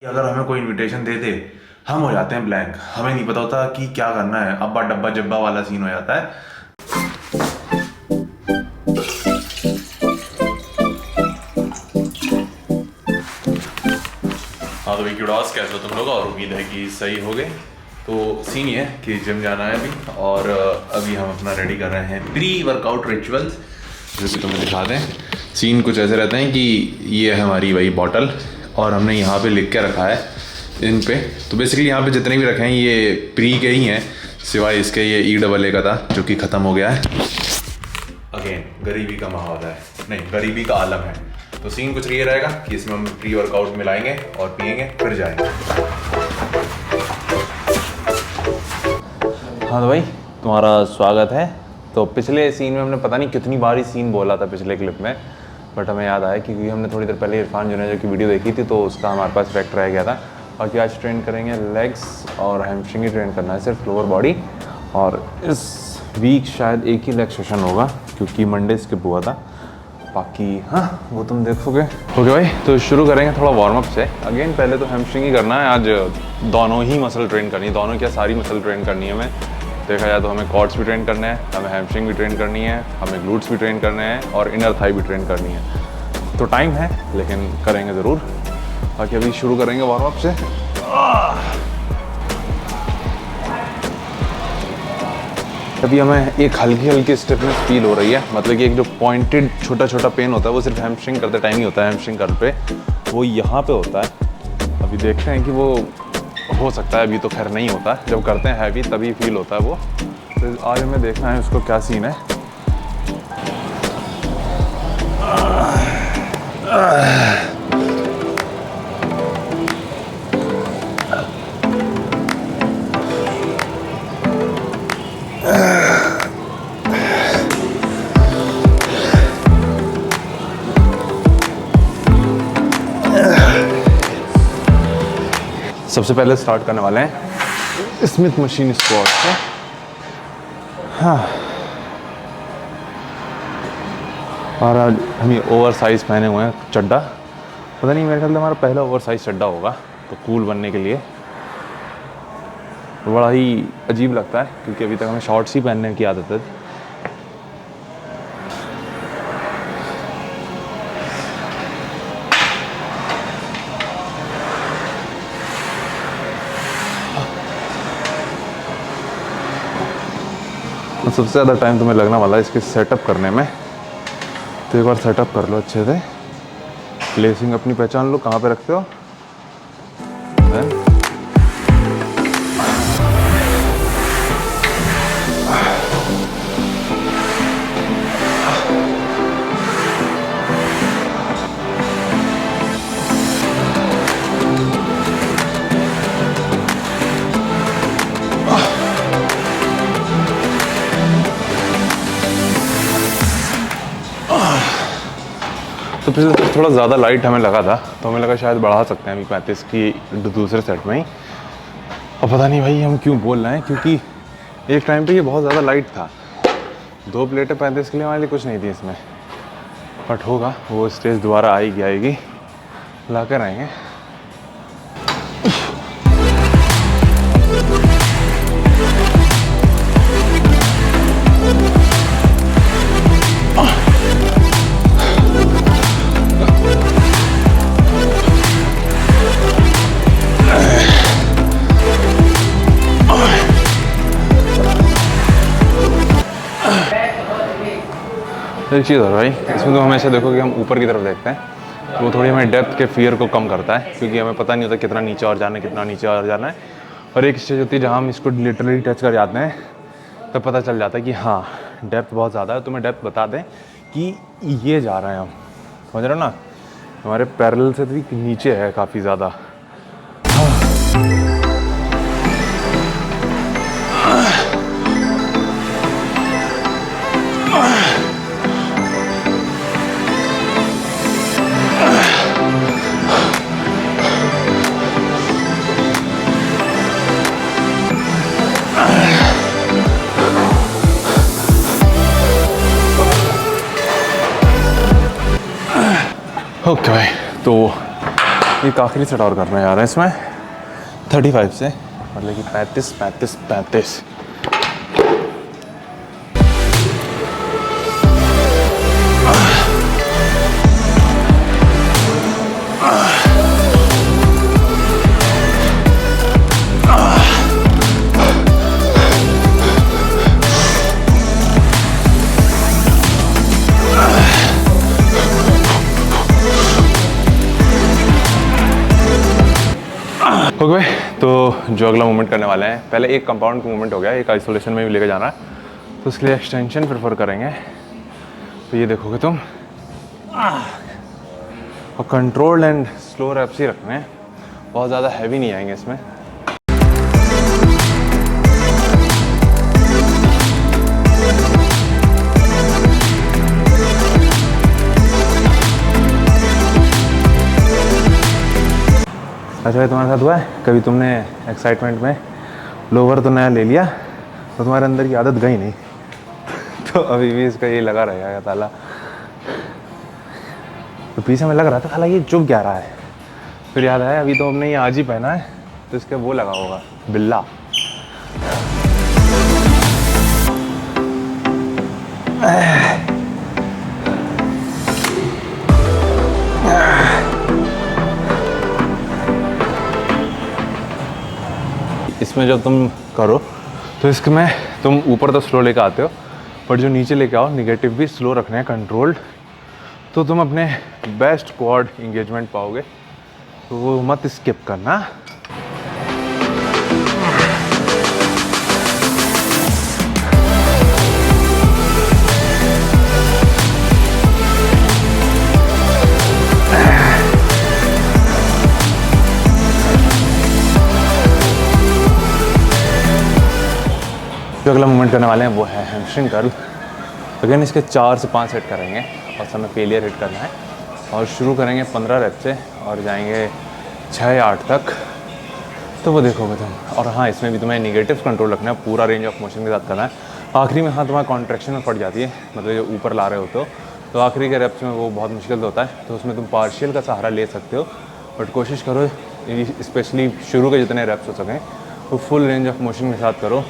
अगर हमें कोई इनविटेशन दे दे हम हो जाते हैं ब्लैंक। हमें नहीं पता होता कि क्या करना है। अब्बा डब्बा जब्बा वाला सीन हो जाता है। हाँ तो विकी उडास, कैसे हो तुम लोग? और उम्मीद है कि सही हो गए। तो सीन ये है कि जिम जाना है अभी, और अभी हम अपना रेडी कर रहे हैं प्री वर्कआउट रिचुअल्स, जो कि तुम्हें दिखा दें। सीन कुछ ऐसे रहते हैं कि ये है हमारी वही बॉटल, और हमने यहाँ पे लिख के रखा है इन पे। तो बेसिकली यहाँ पे जितने भी रखे हैं ये प्री के ही हैं, सिवाय इसके ये E AA का था जो कि ख़त्म हो गया है। अगेन गरीबी का माहौल है, नहीं गरीबी का आलम है। तो सीन कुछ ये रहेगा कि इसमें हम प्री वर्कआउट मिलाएंगे और पिएंगे, फिर जाएंगे। हाँ तो भाई तुम्हारा स्वागत है। तो पिछले सीन में हमने पता नहीं कितनी बार ही सीन बोला था पिछले क्लिप में, बट हमें याद आया क्योंकि हमने थोड़ी देर पहले इरफान जुनैद की वीडियो देखी थी, तो उसका हमारे पास इफेक्ट रह गया था। बाकी आज ट्रेन करेंगे लेग्स और हैमस्ट्रिंग ही ट्रेन करना है, सिर्फ लोअर बॉडी। और इस वीक शायद एक ही लेग सेशन होगा क्योंकि मंडे स्किप हुआ था। बाकी हाँ वो तुम देखोगे। ओके भाई, तो शुरू करेंगे थोड़ा वार्म अप से। अगेन पहले तो हैमस्ट्रिंग ही करना है आज, दोनों ही मसल ट्रेन करनी है, दोनों क्या सारी मसल ट्रेन करनी है। हमें देखा जाए तो हमें क्वाड्स भी ट्रेन करने हैं, हमें हैमस्ट्रिंग भी ट्रेन करनी है, हमें ग्लूट्स भी ट्रेन करने हैं और इनर थाई भी ट्रेन करनी है। तो टाइम है लेकिन करेंगे ज़रूर। बाकी अभी शुरू करेंगे वार्म अप से। अभी हमें एक हल्की हल्की स्टिफनेस फील हो रही है, मतलब कि एक जो पॉइंटेड छोटा छोटा पेन होता है वो सिर्फ हैमस्ट्रिंग करते टाइम ही होता है। हैमस्ट्रिंग कर पे वो यहाँ पे होता है। अभी देखते हैं कि वो हो सकता है, अभी तो खैर नहीं होता, जब करते हैं हैवी तभी फील होता है वो। तो आज हमें देखना है उसको क्या सीन है। सबसे पहले स्टार्ट करने वाले हैं स्मिथ मशीन स्क्वाट से। हाँ, और आज हम ये ओवर साइज़ पहने हुए हैं चड्डा। पता नहीं, मेरे ख्याल से हमारा पहला ओवर साइज़ चड्डा होगा, तो कूल बनने के लिए बड़ा ही अजीब लगता है क्योंकि अभी तक हमें शॉर्ट्स ही पहनने की आदत है। सबसे ज़्यादा टाइम तुम्हें लगने वाला है इसके सेटअप करने में, तो एक बार सेटअप कर लो अच्छे से। प्लेसिंग अपनी पहचान लो, कहाँ पे रखते हो। तो पिछले थोड़ा ज़्यादा लाइट हमें लगा था, तो हमें लगा शायद बढ़ा सकते हैं अभी 35 की दूसरे सेट में ही। और पता नहीं भाई हम क्यों बोल रहे हैं, क्योंकि एक टाइम पे ये बहुत ज़्यादा लाइट था। 2 प्लेटें 35 के लिए हमारे लिए कुछ नहीं थी इसमें, बट होगा, वो स्टेज दोबारा आएगी ला कर आएंगे। एक चीज़ है भाई, इसमें तो हमेशा देखो कि हम ऊपर की तरफ देखते हैं, तो वो थोड़ी हमें डेप्थ के फियर को कम करता है, क्योंकि हमें पता नहीं होता कितना नीचे और जाना है, कितना नीचे और जाना है। और एक स्टेज होती है जहाँ हम इसको लिटरली टच कर जाते हैं, तब पता चल जाता है कि हाँ डेप्थ बहुत ज़्यादा है। तुम्हें डेप्थ बता दें कि ये जा रहे हैं हम, समझ रहे हो ना, हमारे पैरेलल से भी नीचे है काफ़ी ज़्यादा। ओके भाई, तो एक आखिरी सेट और करना यार है इसमें 35 से, मतलब कि 35 35 35। ओके भाई, तो जो अगला मूवमेंट करने वाले हैं, पहले एक कंपाउंड का मूवमेंट हो गया, एक आइसोलेशन में भी लेके जाना है, तो उसके लिए एक्सटेंशन प्रेफर करेंगे। तो ये देखोगे तुम, और कंट्रोल्ड एंड स्लो रैप्स ही रखने हैं, बहुत ज़्यादा हैवी नहीं आएंगे इसमें। अच्छा, तुम्हारे साथ हुआ है कभी तुमने एक्साइटमेंट में लोवर तो नया ले लिया तो तुम्हारे अंदर की आदत गई नहीं तो अभी भी इसका ये लगा रहेगा ताला। तो पीछे में लग रहा था ताला ये चुप क्या रहा है, फिर याद आया अभी तो हमने ये आज ही पहना है, तो इसके वो लगा होगा बिल्ला। इसमें जब तुम करो तो इसमें तुम ऊपर तो स्लो लेके आते हो, पर जो नीचे लेके आओ निगेटिव भी स्लो रखना है, कंट्रोल्ड, तो तुम अपने बेस्ट क्वाड इंगेजमेंट पाओगे। तो वो मत स्किप करना। जो अगला मूवमेंट करने वाले हैं वो है हैमस्ट्रिंग कर्ल। अगेन इसके 4 से 5 सेट करेंगे और सब में फेलियर हिट करना है, और शुरू करेंगे 15 रेप से और जाएंगे 6 या 8 तक, तो वो देखोगे तुम। और हाँ, इसमें भी तुम्हें निगेटिव कंट्रोल रखना है, पूरा रेंज ऑफ मोशन के साथ करना है। आखिरी में हाँ तुम्हारा कॉन्ट्रैक्शन में पड़ जाती है, मतलब जो ऊपर ला रहे होते हो तो आखिरी के रेप्स में वो बहुत मुश्किल होता है, तो उसमें तुम पार्शियल का सहारा ले सकते हो, बट कोशिश करो स्पेशली शुरू के जितने रेप्स हो सकें वो फुल रेंज ऑफ मोशन के साथ करो।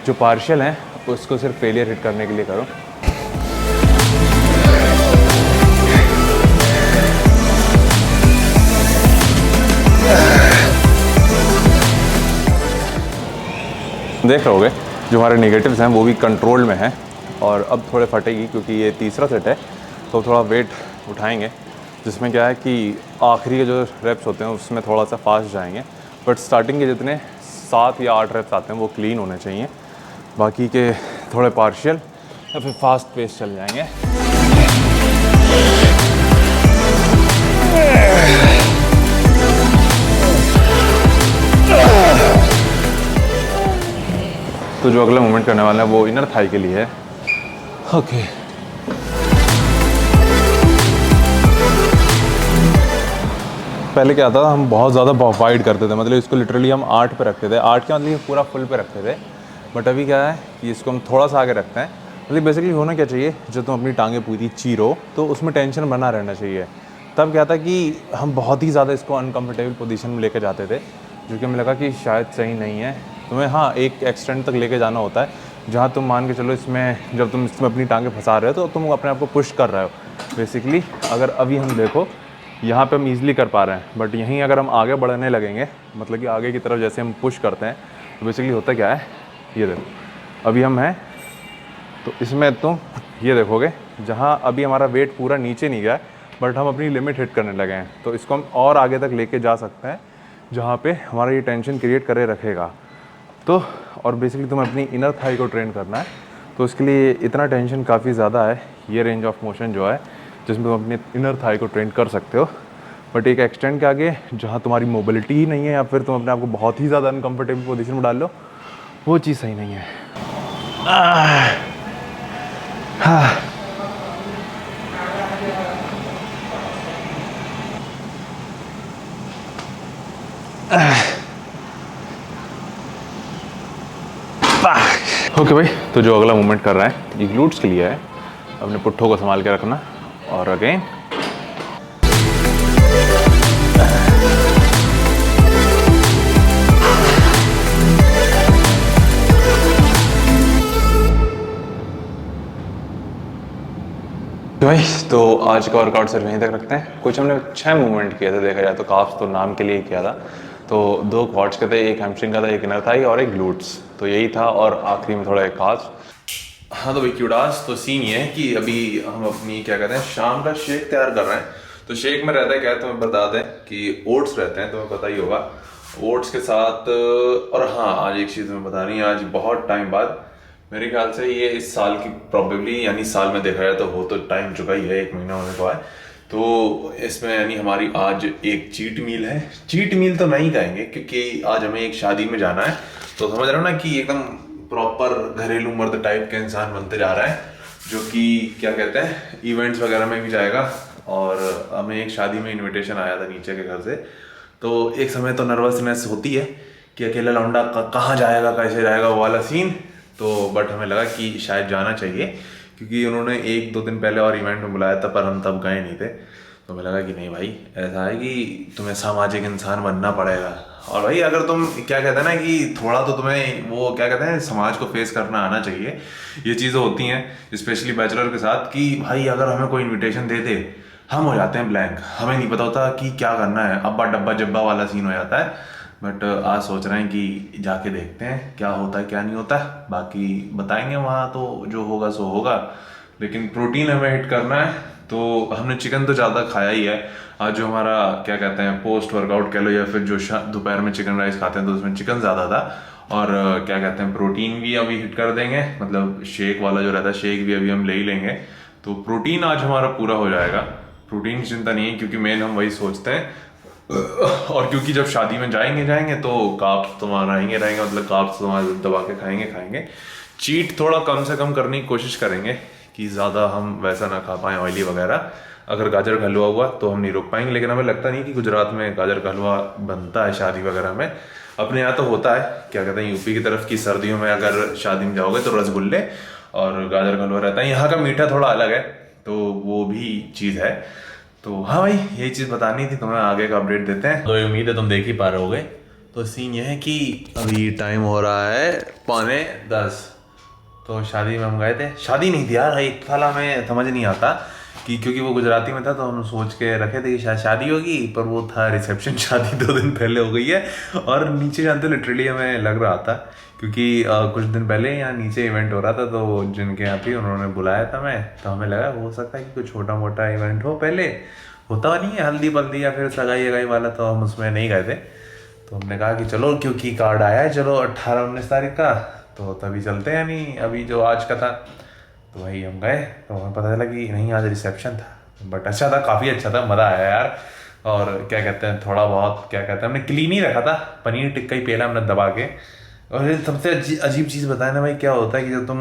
जो पार्शियल है उसको सिर्फ फेलियर हिट करने के लिए करो। देख रहोगे जो हमारे नेगेटिव्स हैं वो भी कंट्रोल में हैं, और अब थोड़े फटेगी क्योंकि ये तीसरा सेट है, तो थोड़ा वेट उठाएंगे, जिसमें क्या है कि आखिरी के जो रेप्स होते हैं उसमें थोड़ा सा फास्ट जाएंगे, बट स्टार्टिंग के जितने 7 या 8 रेप्स आते हैं वो क्लीन होने चाहिए, बाकी के थोड़े पार्शियल या फिर फास्ट पेस चल जाएंगे। तो जो अगला मूवमेंट करने वाला है वो इनर थाई के लिए है। ओके, पहले क्या था, हम बहुत ज़्यादा वाइड करते थे, मतलब इसको लिटरली हम 8 पे रखते थे, 8 के मतलब पूरा फुल पे रखते थे, बट अभी क्या है कि इसको हम थोड़ा सा आगे रखते हैं। मतलब बेसिकली होना क्या चाहिए, जब तुम अपनी टांगें पूरी चीरो तो उसमें टेंशन बना रहना चाहिए। तब क्या था कि हम बहुत ही ज़्यादा इसको अनकम्फर्टेबल पोजीशन में लेके जाते थे, जो कि हमें लगा कि शायद सही नहीं है। तुम्हें हाँ एक एक्सटेंट तक लेके जाना होता है, जहाँ तुम मान के चलो इसमें जब तुम इसमें अपनी टांगें फंसा रहे हो तो तुम अपने आप को पुश कर रहे हो बेसिकली। अगर अभी हम देखो यहाँ पे हम ईज़िली कर पा रहे हैं, बट यहीं अगर हम आगे बढ़ने लगेंगे, मतलब कि आगे की तरफ जैसे हम पुश करते हैं, तो बेसिकली होता क्या है, ये देखो अभी हम हैं तो इसमें तुम ये देखोगे जहाँ अभी हमारा वेट पूरा नीचे नहीं गया है, बट हम अपनी लिमिट हिट करने लगे हैं, तो इसको हम और आगे तक लेके जा सकते हैं जहाँ पे हमारा ये टेंशन क्रिएट करे रखेगा। तो और बेसिकली तुम्हें अपनी इनर थाई को ट्रेन करना है, तो इसके लिए इतना टेंशन काफ़ी ज़्यादा है, ये रेंज ऑफ मोशन जो है जिसमें तुम अपनी इनर थाई को ट्रेन कर सकते हो, बट एक एक्सटेंड के आगे जहाँ तुम्हारी मोबिलिटी ही नहीं है या फिर तुम अपने आप को बहुत ही ज़्यादा अनकम्फर्टेबल पोजीशन में डाल लो, वो चीज़ सही नहीं है। ओके भाई, तो जो अगला मूवमेंट कर रहा है ये ग्लूट्स के लिए है। अपने पुट्ठों को संभाल के रखना और अगेन ओके भाई, तो आज का वर्कआउट सिर्फ यहीं तक रखते हैं। कुछ हमने 6 मूवमेंट किए थे, देखा जाए तो काफ्स तो नाम के लिए ही किया था। तो 2 क्वाड्स के थे, एक हैमस्ट्रिंग का था, एक इनर थाई और एक ग्लूट्स, तो यही था। और आखिरी में थोड़ा एक काफ्स। हाँ तो भाई क्यूडास, तो सीन ये है कि अभी हम अपनी क्या कहते हैं शाम का शेक तैयार कर रहे हैं। तो शेक में रहता है क्या है, तुम्हें बता दें कि ओट्स रहते हैं, तुम्हें पता ही होगा। ओट्स के साथ, और हाँ आज एक चीज़ तुम्हें बता रही है, आज बहुत टाइम बाद, मेरे ख्याल से ये इस साल की प्रॉबेबली, यानी साल में देखा जाए तो हो तो टाइम चुका ही है, 1 महीना होने को है। तो इसमें यानी हमारी आज एक चीट मील है। चीट मील तो नहीं कहेंगे क्योंकि आज हमें एक शादी में जाना है। तो समझ रहे हो ना कि एकदम प्रॉपर घरेलू मर्द टाइप का इंसान बनते जा रहा है, जो कि क्या कहते हैं इवेंट्स वगैरह में भी जाएगा। और हमें एक शादी में इनविटेशन आया था नीचे के घर से। तो एक समय तो नर्वसनेस होती है कि अकेला लौंडा कहाँ जाएगा, कैसे जाएगा, वो वाला सीन। तो बट हमें लगा कि शायद जाना चाहिए, क्योंकि उन्होंने 1-2 दिन पहले और इवेंट में बुलाया था, पर हम तब गए नहीं थे। तो हमें लगा कि नहीं भाई, ऐसा है कि तुम्हें सामाजिक इंसान बनना पड़ेगा। और भाई अगर तुम क्या कहते हैं ना कि थोड़ा तो तुम्हें वो क्या कहते हैं समाज को फेस करना आना चाहिए। ये चीज़ें होती हैं स्पेशली बैचलर के साथ कि भाई अगर हमें कोई इन्विटेशन दे दे, हम हो जाते हैं ब्लैंक, हमें नहीं पता होता कि क्या करना है, अब्बा डब्बा जब्बा वाला सीन हो जाता है। बट आज सोच रहे हैं कि जाके देखते हैं क्या होता है क्या नहीं होता है, बाकी बताएंगे वहाँ, तो जो होगा सो होगा। लेकिन प्रोटीन हमें हिट करना है। तो हमने चिकन तो ज़्यादा खाया ही है आज। जो हमारा क्या कहते हैं पोस्ट वर्कआउट कह लो, या फिर जो दोपहर में चिकन राइस खाते हैं तो उसमें चिकन ज़्यादा था। और क्या कहते हैं प्रोटीन भी अभी हिट कर देंगे, मतलब शेक वाला जो रहता है शेक भी अभी हम ले ही लेंगे। तो प्रोटीन आज हमारा पूरा हो जाएगा, प्रोटीन की चिंता नहीं है, क्योंकि मेन हम वही सोचते हैं। और क्योंकि जब शादी में जाएंगे तो कार्ब्स तुम्हारा रहेंगे, मतलब कार्ब्स तुम्हारे दबा के खाएंगे। चीट थोड़ा कम से कम करने की कोशिश करेंगे कि ज़्यादा हम वैसा ना खा पाएँ ऑयली वगैरह। अगर गाजर का हलवा हुआ तो हम नहीं रोक पाएंगे, लेकिन हमें लगता नहीं कि गुजरात में गाजर का हलवा बनता है शादी वगैरह में। अपने यहाँ तो होता है, क्या कहते हैं यूपी की तरफ की सर्दियों में अगर शादी में जाओगे तो रसगुल्ले और गाजर का हलवा रहता है। यहाँ का मीठा थोड़ा अलग है, तो वो भी चीज़ है। तो हाँ भाई, यही चीज़ बतानी थी तुम्हें, आगे का अपडेट देते हैं। तो उम्मीद है तुम देख ही पा रहे होगे। तो सीन ये है कि अभी टाइम हो रहा है 9:45। तो शादी में हम गए थे, शादी नहीं थी यार, एक साल हमें समझ नहीं आता कि क्योंकि वो गुजराती में था तो हम सोच के रखे थे कि शायद शादी होगी, पर वो था रिसेप्शन। शादी 2 दिन पहले हो गई है। और नीचे जानते लिटरली हमें लग रहा था, क्योंकि कुछ दिन पहले यहाँ नीचे इवेंट हो रहा था, तो जिनके यहाँ पे उन्होंने बुलाया था मैं, तो हमें लगा हो सकता है कि कुछ छोटा मोटा इवेंट हो। पहले होता नहीं है हल्दी बल्दी या फिर सगाई वगाई वाला, तो हम उसमें नहीं गए थे। तो हमने कहा कि चलो, क्योंकि कार्ड आया है, चलो 18-19 तारीख का, तो तभी चलते हैं। नहीं अभी जो आज का था, तो वही हम गए। तो हमें पता चला कि नहीं आज रिसेप्शन था, बट अच्छा था, काफ़ी अच्छा था, मज़ा आया यार। और क्या कहते हैं थोड़ा बहुत क्या कहते हैं हमने क्लीन ही रखा था, पनीर टिक्का ही पेला हमने दबा के। और सबसे अजीब चीज़ बताए ना भाई, क्या होता है कि जब तुम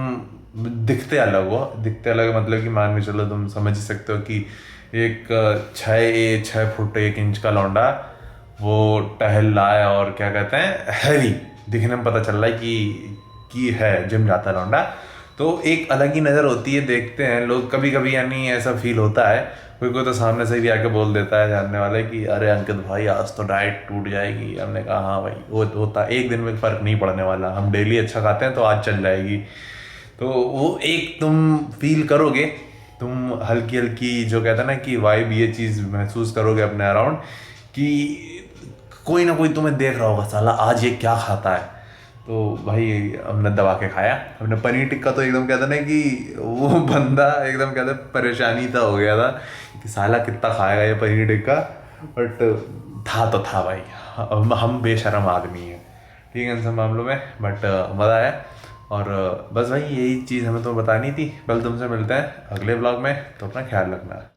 दिखते अलग हो, दिखते अलग मतलब कि मान के चलो तुम समझ सकते हो कि एक 6 फुट 1 इंच का लौंडा वो टहल रहा है, और क्या कहते हैं हैवी दिखने में पता चल रहा है कि है जिम जाता है लौंडा। तो एक अलग ही नज़र होती है, देखते हैं लोग कभी कभी, यानी ऐसा फील होता है। कोई तो सामने से भी आके बोल देता है जानने वाले कि अरे अंकित भाई आज तो डाइट टूट जाएगी। हमने कहा हाँ भाई, वो होता, एक दिन में फ़र्क नहीं पड़ने वाला, हम डेली अच्छा खाते हैं तो आज चल जाएगी। तो वो एक तुम फील करोगे, तुम हल्की हल्की जो कहता है ना कि वाइब, ये चीज़ महसूस करोगे अपने अराउंड कि कोई ना कोई तुम्हें देख रहा होगा, साला आज ये क्या खाता है। तो भाई हमने दबा के खाया। हमने पनीर टिक्का तो एकदम कहता ना कि वो बंदा एकदम कहता परेशानी था, हो गया था कि साला कितना खाएगा ये पनीर टिक्का। बट था तो था भाई, हम बेशरम आदमी हैं, ठीक है इन सब मामलों में। बट मज़ा आया। और बस भाई यही चीज़ हमें तो बतानी थी। कल तुमसे मिलते हैं अगले ब्लॉग में, तो अपना ख्याल रखना।